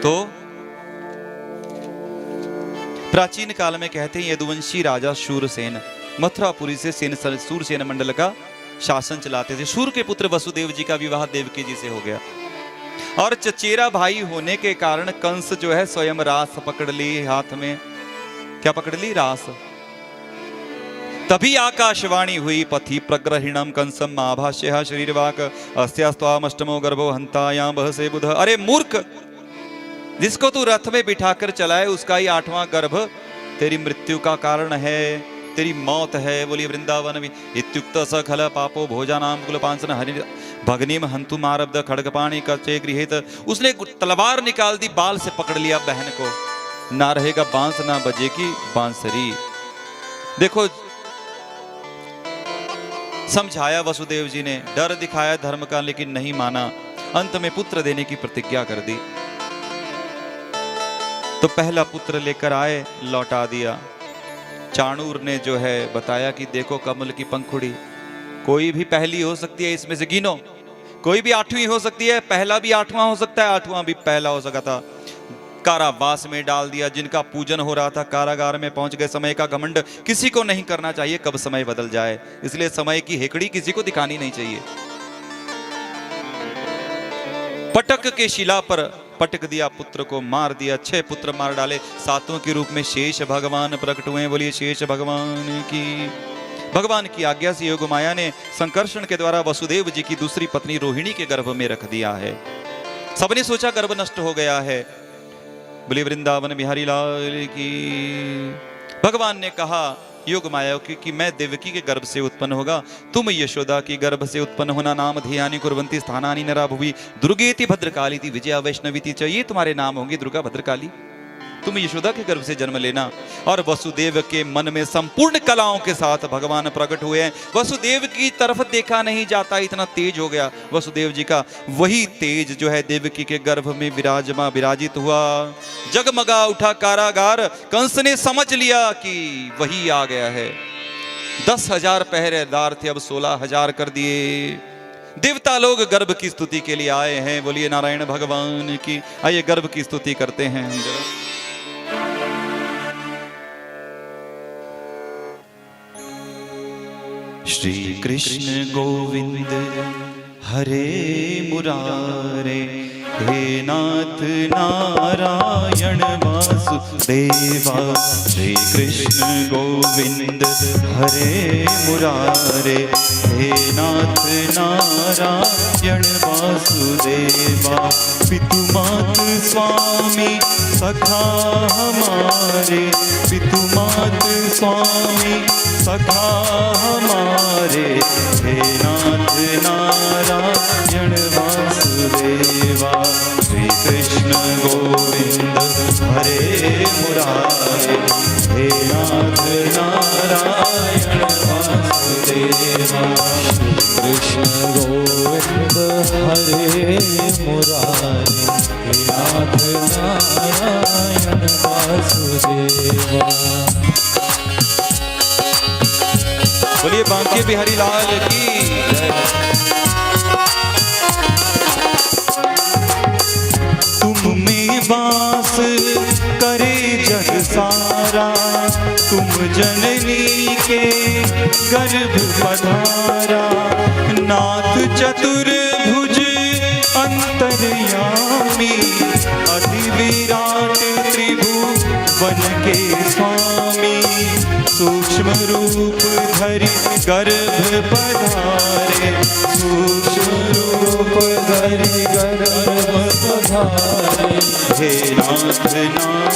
तो प्राचीन काल में कहते हैं यदुवंशी राजा शूरसेन मथुरापुरी से सूरसेन मंडल का शासन चलाते थे। शूर के पुत्र वसुदेव जी का विवाह देवकी जी से हो गया और चचेरा भाई होने के कारण कंस जो है स्वयं रास पकड़ ली हाथ में। क्या पकड़ ली? रास। तभी आकाशवाणी हुई पथि प्रग्रहिणम कंसम आभाष्य शरीरवाक अस्यास्त्वामष्टमो गर्भो हंतायाम बहसे बुध। अरे मूर्ख, जिसको तू रथ में बिठाकर चलाए उसका ही 8वां गर्भ तेरी मृत्यु का कारण है, तेरी मौत है। बोलिए वृंदावन में इत्युक्त सखल पापो भोजानाम कुलपांसन हरि भगनीम हंतु मारब्द खड़गपाणी कचे गृहित। उसने तलवार निकाल दी, बाल से पकड़ लिया बहन को। ना रहेगा बांस ना बजेगी बांसुरी। देखो समझाया वसुदेव जी ने, डर दिखाया धर्म का, लेकिन नहीं माना। अंत में पुत्र देने की प्रतिज्ञा कर दी। तो पहला पुत्र लेकर आए, लौटा दिया। चाणूर ने जो है बताया कि देखो कमल की पंखुड़ी, कोई भी पहली हो सकती है, इसमें से गिनो। कोई भी 8वीं हो सकती है, पहला भी 8वां हो सकता है, 8वां भी पहला हो सका था। कारावास में डाल दिया। जिनका पूजन हो रहा था कारागार में पहुंच गए। समय का घमंड किसी को नहीं करना चाहिए, कब समय बदल जाए, इसलिए समय की हेकड़ी किसी को दिखानी नहीं चाहिए। पटक के शिला पर पटक दिया, पुत्र को मार दिया। 6 पुत्र मार डाले। 7वें के रूप में शेष भगवान प्रकट हुए। बोलिए शेष भगवान की। भगवान की आज्ञा से योग माया ने संकर्षण के द्वारा वसुदेव जी की दूसरी पत्नी रोहिणी के गर्भ में रख दिया है। सबने सोचा गर्भ नष्ट हो गया है। बोलिए वृंदावन बिहारी लाल की। भगवान ने कहा योग माया कि मैं देवकी के गर्भ से उत्पन्न होगा, तुम यशोदा की गर्भ से उत्पन्न होना। नाम धियानि कुर्वन्ति स्थानानि नरा भुवि दुर्गेति भद्रकालीति विजया वैष्णवीति। चाहिए तुम्हारे नाम होंगे दुर्गा भद्रकाली। तुम यशोदा के गर्भ से जन्म लेना। और वसुदेव के मन में संपूर्ण कलाओं के साथ भगवान प्रकट हुए हैं। वसुदेव की तरफ देखा नहीं जाता, इतना तेज हो गया वसुदेव जी का। वही तेज जो है देवकी के गर्भ में विराजित हुआ। जगमगा उठा कारागार। कंस ने समझ लिया कि वही आ गया है। 10,000 पहरेदार थे, अब 16,000 कर दिए। देवता लोग गर्भ की स्तुति के लिए आए हैं। बोलिए नारायण भगवान की। आइए गर्भ की स्तुति करते हैं। श्री कृष्ण गोविंद हरे मुरारे, हे नाथ नारायण वासुदेवा। श्री कृष्ण गोविंद हरे मुरारे, हे नाथ नारायण वासुदेवा। पितु मात स्वामी सखा हमारे, पितु मात स्वामी सखा हमारे, हे नाथ नारायण वासुदेवा। श्री कृष्ण गोविंद हरे मुरारे, हे नाथ नारायण वासुदेवा। कृष्ण गोविंद हरे मुरारे, हे नाथ नारायण वासुदेवा। बोलिए बांके बिहारी लाल की जय। तुम में वास करे जग सारा, तुम जननी के गर्भ पधारा। नाथ चतुर्भुज अंतर्यामी, अति विराट त्रिभुवन के स्वामी। सूक्ष्म रूप धरि गर्भ पधारे, सूक्ष्म रूप धरि गर्भ पधारे। हे नाथ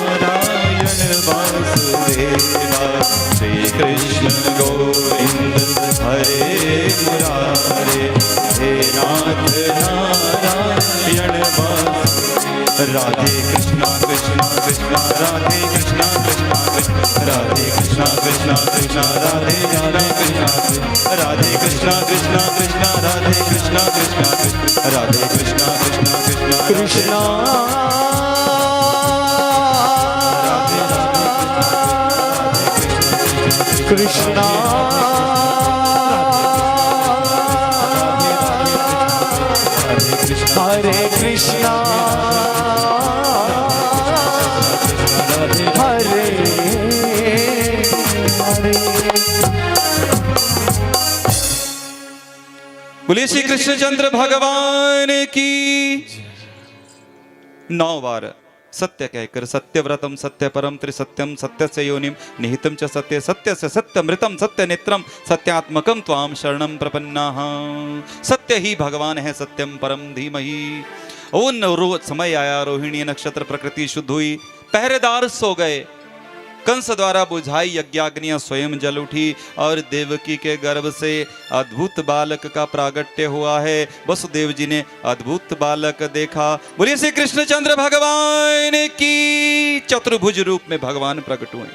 नारायण वासुदेवा। श्री कृष्ण गोविंद हरे मुरारे, हे नाथ नारायण वासुदेवा। राधे कृष्णा कृष्णा कृष्णा राधे कृष्णा कृष्णा कृष्णा, राधे कृष्णा कृष्णा कृष्णा राधे राधे कृष्णा, राधे कृष्णा कृष्णा कृष्णा राधे कृष्णा कृष्णा कृष्णा, राधे कृष्णा कृष्णा कृष्णा कृष्णा कृष्णा हरे कृष्णा बोलिए श्री कृष्णचंद्र भगवान की। 9 बार सत्य कहकर सत्यव्रतम सत्य परम त्रिसत्यम सत्यस्य योनिम निहितम च सत्य सत्यस्य सत्यमृतम सत्य नेत्रम सत्यात्मकम त्वाम शरणम प्रपन्नाः। सत्य ही भगवान है, सत्यम परम धीमहि। वो समय आया, रोहिणी नक्षत्र प्रकृति शुद्ध हुई, पहरेदार सो गए, कंस द्वारा बुझाई यज्ञाग्नियां स्वयं जल उठी और देवकी के गर्भ से अद्भुत बालक का प्रागट्य हुआ है। वसुदेव जी ने अद्भुत बालक देखा। बोलिए श्री कृष्णचंद्र भगवान की। चतुर्भुज रूप में भगवान प्रकट हुए।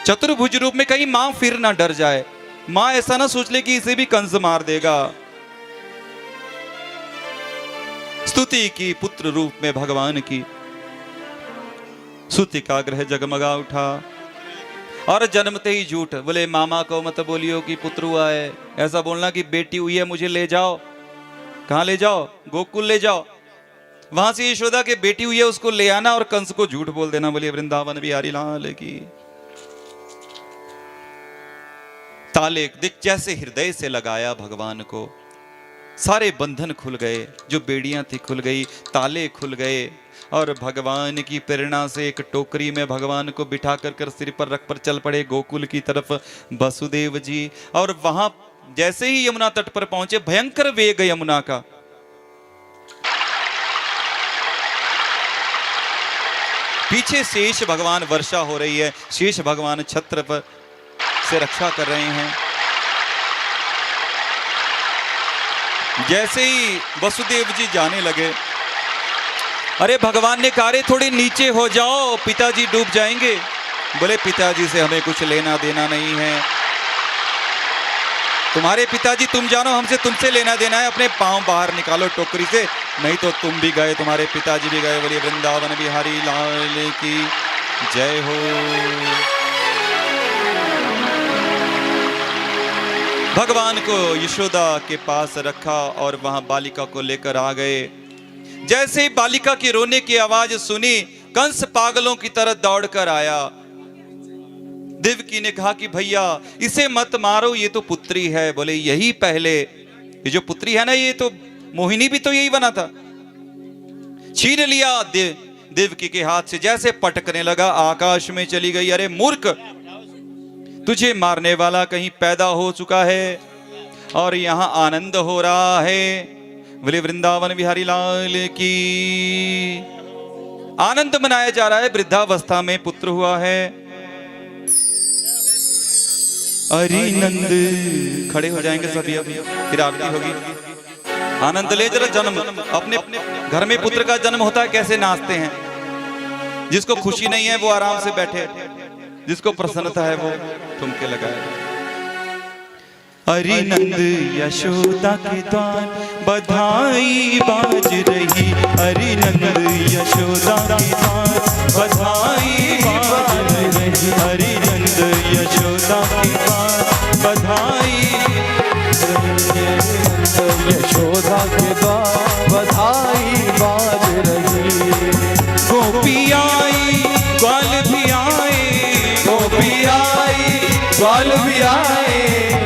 चतुर्भुज रूप में कहीं मां फिर ना डर जाए, मां ऐसा ना सोच ले कि इसे भी कंस मार देगा। स्तुति की पुत्र रूप में भगवान की। सूति का ग्रह जगमगा उठा और जन्मते ही झूठ बोले, मामा को मत बोलियो कि पुत्र हुआ है। ऐसा बोलना कि बेटी हुई है, मुझे ले जाओ। कहां ले जाओ? गोकुल ले जाओ। वहां से यशोदा के बेटी हुई है उसको ले आना और कंस को झूठ बोल देना। बोलिए वृंदावन बिहारी लाल की। ताले दिख जैसे हृदय से लगाया भगवान को, सारे बंधन खुल गए, जो बेड़ियां थी खुल गई, ताले खुल गए और भगवान की प्रेरणा से एक टोकरी में भगवान को बिठा कर सिर पर रख पर चल पड़े गोकुल की तरफ वसुदेव जी। और वहां जैसे ही यमुना तट पर पहुंचे, भयंकर वेग यमुना का, पीछे शेष भगवान वर्षा हो रही है, शेष भगवान छत्र पर से रक्षा कर रहे हैं। जैसे ही वसुदेव जी जाने लगे, अरे भगवान ने कहा रे थोड़ी नीचे हो जाओ, पिताजी डूब जाएंगे। बोले पिताजी से हमें कुछ लेना देना नहीं है, तुम्हारे पिताजी तुम जानो, हमसे तुमसे लेना देना है। अपने पांव बाहर निकालो टोकरी से, नहीं तो तुम भी गए, तुम्हारे पिताजी भी गए। बोलिए वृंदावन बिहारी लाल की जय हो। भगवान को यशोदा के पास रखा और वहां बालिका को लेकर आ गए। जैसे ही बालिका की रोने की आवाज सुनी, कंस पागलों की तरह दौड़कर आया। देवकी ने कहा कि भैया इसे मत मारो, ये तो पुत्री है। बोले यही पहले, ये जो पुत्री है ना, ये तो मोहिनी भी तो यही बना था। छीन लिया देवकी के हाथ से, जैसे पटकने लगा आकाश में चली गई। अरे मूर्ख, तुझे मारने वाला कहीं पैदा हो चुका है और यहां आनंद हो रहा है। बोले वृंदावन बिहारी लाल की। आनंद मनाया जा रहा है, वृद्धावस्था में पुत्र हुआ है। अरे नंद, खड़े हो जाएंगे सभी, अभी फिर आरती होगी। आनंद ले जरा। जन्म, अपने घर में पुत्र का जन्म होता है, कैसे नाचते हैं। जिसको खुशी नहीं है वो आराम से बैठे, जिसको प्रसन्नता है वो ठुमके लगाए। हरि नंद यशोदा के द्वार बधाई बाज रही। हरि नंद यशोदा के द्वार बधाई बाज रही। हरि नंद यशोदा के द्वार बधाई, यशोदा के द्वार बधाई बाज रही। गोपी आई ग्वाल भी आए, गोपी आई ग्वाल भी आए,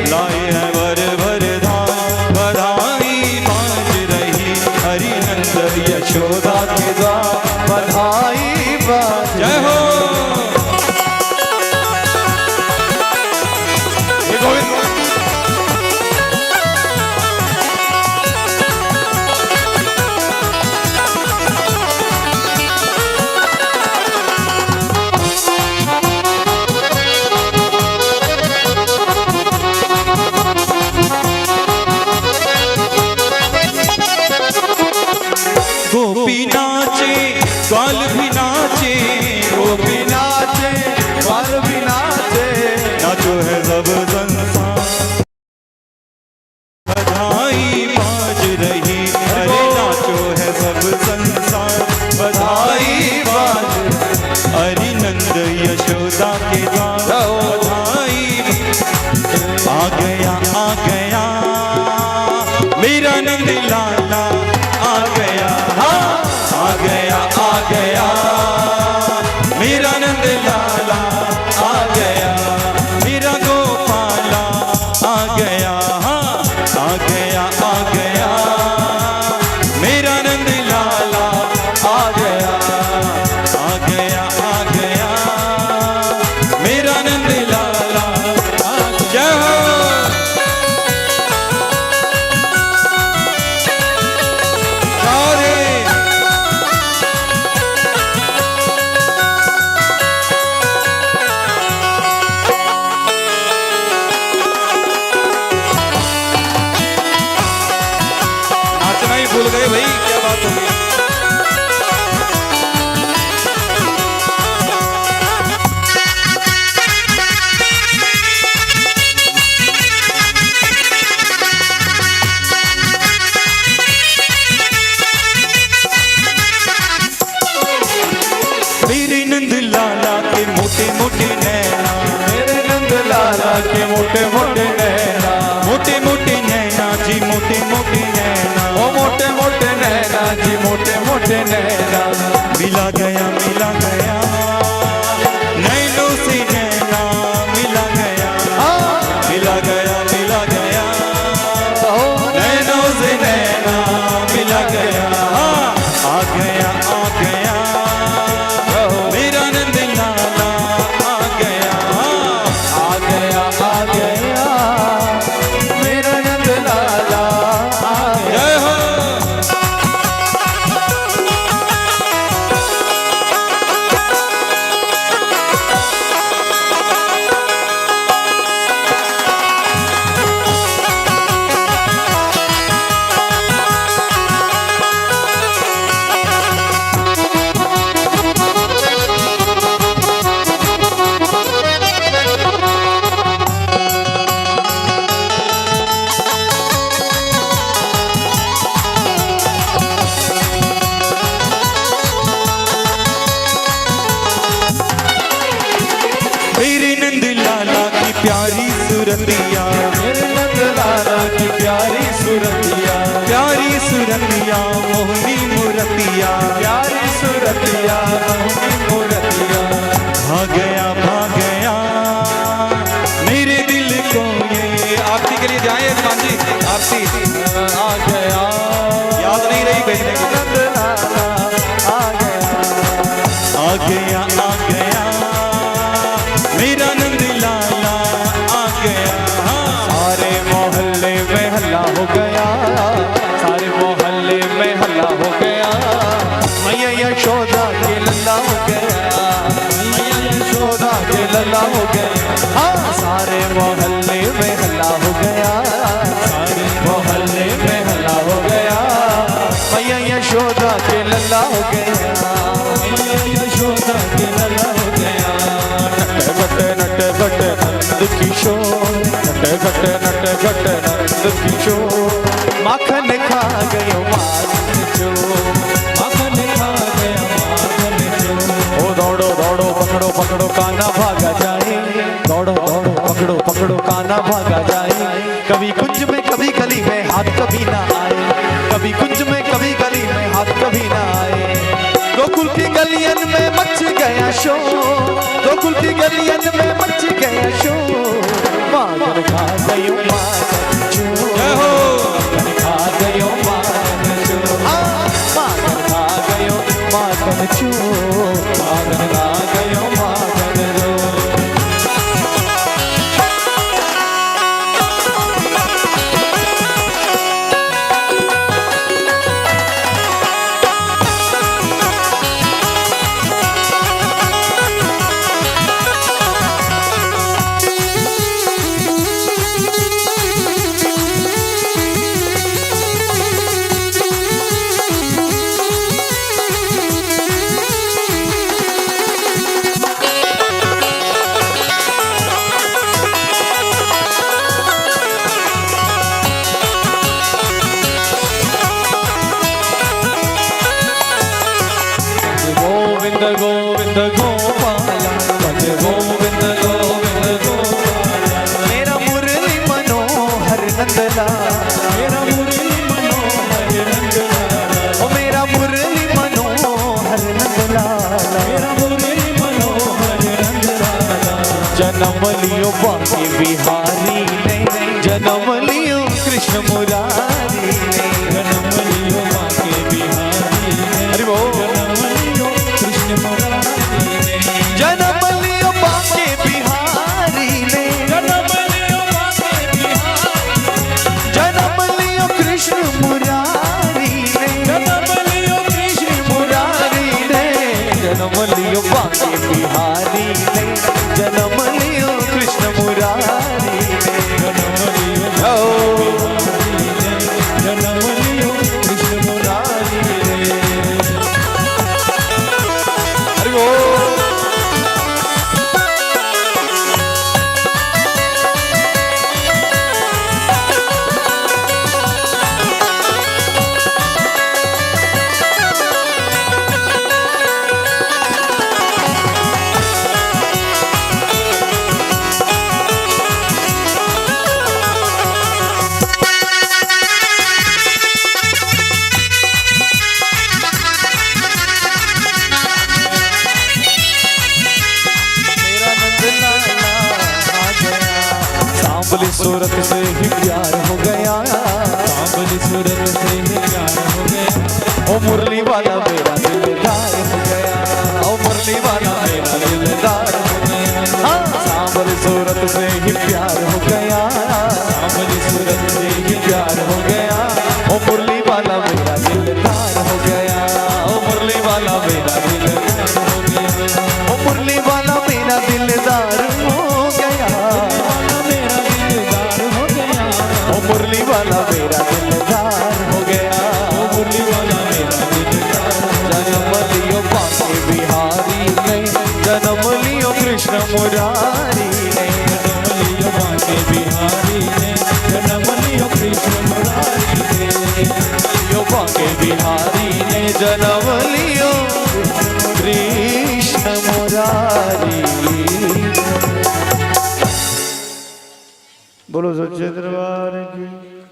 लाए है वर भर धाम बधाई बाज रही। हरि नंद यशोदा के द्वार बधाई बाज। जय हो। गोपी नाचे ग्वाल भी नाचे, गोपी नाचे ग्वाल भी नाचे, नाचो है सब संसार बधाई बाज रही। अरे नाचो है सब संसार बधाई बाज। हरि नंद यशोदा के द्वार बधाई। आ गया मेरा नंद लाला, आ गया मेरा नंद लाला, आ गया मेरा गोपाला, आ गया के मोटे मोटे नैना, मोटे मोटे नैना जी मोटे मोटे नैना, ओ मोटे मोटे नैना जी मोटे मोटे नैना। मिला गया नैनों से नैना मिला गया, मिला गया नैनों से नैना मिला गया। आ गया मेरा नंद लाला आ गया, आ गया मेरा नंद लाला आ गया। जय हो। मेरे नंद लाला की प्यारी सूरतिया, मेरे नंद लाला की प्यारी सूरतिया, प्यारी सूरतिया मोहनी मूरतिया, प्यारी सूरतिया मोहनी मूरतिया। भाग गया मेरे दिल को ये। आरती के लिए जाए हनुमान जी, आरती आ गया याद नहीं रही भेजने की। नंद लाला आ गया मेरा नंद लाला आ गया। सारे मोहल्ले में हल्ला हो गया, सारे मोहल्ले में हल्ला हो गया। मैया यशोदा के लल्ला हो गया, मैया यशोदा के लल्ला हो गया। हाँ सारे मोहल्ले में हल्ला हो गया, सारे मोहल्ले में हल्ला हो गया। मैया यशोदा के लल्ला हो गया, मैया यशोदा के लल्ला हो गया। नट घट नंद किशोर, नट घट नंद किशोर। माखन खा गयो माखन चो, माखन खा गया माखन चो। ओ दौड़ो दौड़ो पकड़ो पकड़ो काना भागा जाए, दौड़ो दौड़ो पकड़ो पकड़ो काना भागा जाए। कभी कुंज में कभी गली में हाथ कभी ना आए, कभी कुंज में कभी गली में हाथ कभी ना आए। गोकुल की गलियन में मच गया शोर, गोकुल की गलियन में मच गया शोर। माखन खा गयो माखन चो, जय हो। माखन खा गयो माखन चो, माखन खा गयो माखन चो, माखन खा गयो माखन चो। गोविंद गोविंद गोपाला, भज गोविंद गोविंद गोपाला। मेरा मुरली मनोहर नंदलाला, मेरा मुरली मनोहर नंदलाला। ओ मेरा मुरली मनोहर नंदलाला, मेरा मुरली मनोहर नंदलाला। जन्म लियो बाके बिहारी ने, जन्म लियो कृष्ण मुरारी ने, जन्म लियो बाके बिहारी ने। अरे वो जन्म लियो बाके बिहारी ने, जन्म लियो बाके बिहारी, जन्म लियो कृष्ण मुरारी ने, जन्म लियो कृष्ण मुरारी ने। जन्म लियो बाके बिहारी ने, जन्म लियो कृष्ण मुरारी ने, जन्म लियो जन्म लियो कृष्ण मुरारी ने। अरे वो सूरत से ही प्यार हो गया, सांवली सूरत से ही प्यार हो गया। ओ मुरली वाला मेरा दिलदार हो गया, ओ मुरली वाला मेरा दिलदार हो गया। हाँ, सांवली सूरत से ही प्यार हो गया, सांवली सूरत से ही प्यार हो गया। ओ मुरली वाला मेरा दिलदार हो गया, ओ मुरली वाला मेरा दिलदार हो गया, ओ मुरली वाला मेरा दिलदार हो गया, मेरा दिलदार हो गया। ओ मुरली वाला मेरा दिलदार हो गया, ओ मुरली वाला मेरा दिलदार हो गया। जन्म लियो बांके बिहारी ने, जन्म लियो कृष्ण मुरारी ने, जन्म लियो बांके बिहारी ने, जन्म लियो कृष्ण मुरारी ने, लियो बांके बिहारी ने, जन्म लियो कृष्ण मुरारी। बोलो सच्चे दरबार की।